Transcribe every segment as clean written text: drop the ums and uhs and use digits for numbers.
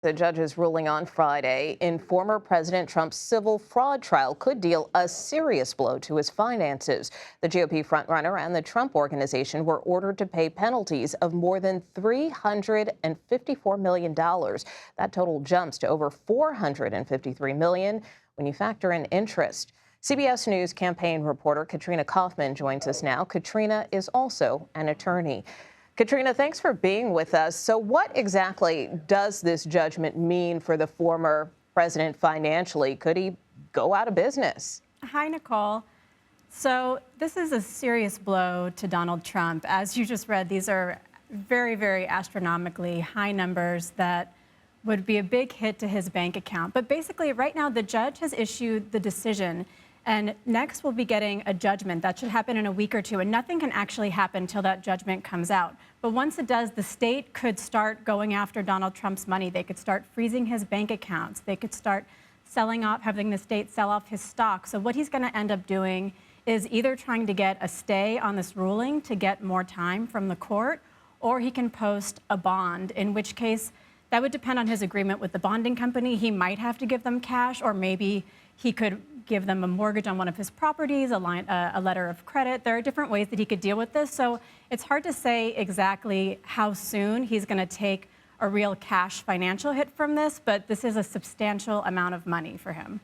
The judge's ruling on Friday in former President Trump's civil fraud trial could deal a serious blow to his finances. The GOP frontrunner and the Trump Organization were ordered to pay penalties of more than $354 million. That total jumps to over $453 million when you factor in interest. CBS News campaign reporter Katrina Kaufman joins us now. Katrina is also an attorney. Katrina, thanks for being with us. So what exactly does this judgment mean for the former president financially? Could he go out of business? Hi, Nicole. So this is a serious blow to Donald Trump. As you just read, these are very, very astronomically high numbers that would be a big hit to his bank account. But basically, right now, the judge has issued the decision. And next, we'll be getting a judgment. That should happen in a week or two. And nothing can actually happen until that judgment comes out. But once it does, the state could start going after Donald Trump's money. They could start freezing his bank accounts. They could start selling off, having the state sell off his stock. So what he's going to end up doing is either trying to get a stay on this ruling to get more time from the court, or he can post a bond, in which case that would depend on his agreement with the bonding company. He might have to give them cash, or maybe he could give them a mortgage on one of his properties, a letter of credit. There are different ways that he could deal with this. So it's hard to say exactly how soon he's going to take a real cash financial hit from this, but this is a substantial amount of money for him.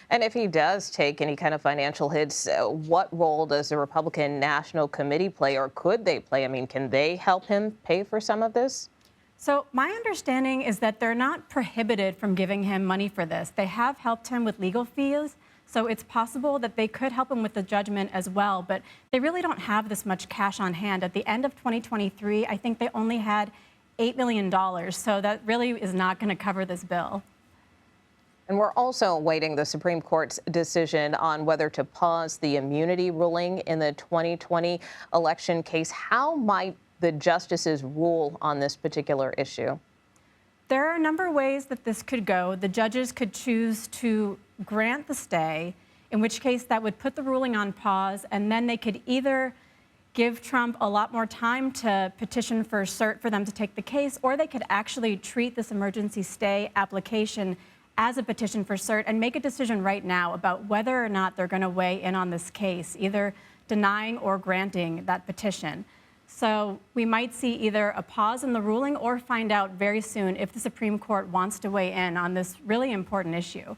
And if he does take any kind of financial hits, what role does the Republican National Committee play, or could they play? I mean, can they help him pay for some of this? So my understanding is that they're not prohibited from giving him money for this. They have helped him with legal fees. So it's possible that they could help him with the judgment as well, but they really don't have this much cash on hand. At the end of 2023, I think they only had $8 million, so that really is not going to cover this bill. And we're also awaiting the Supreme Court's decision on whether to pause the immunity ruling in the 2020 election case. How might the justices rule on this particular issue? There are a number of ways that this could go. The judges could choose to grant the stay, in which case that would put the ruling on pause, and then they could either give Trump a lot more time to petition for cert for them to take the case, or they could actually treat this emergency stay application as a petition for cert and make a decision right now about whether or not they're going to weigh in on this case, either denying or granting that petition. So we might see either a pause in the ruling or find out very soon if the Supreme Court wants to weigh in on this really important issue.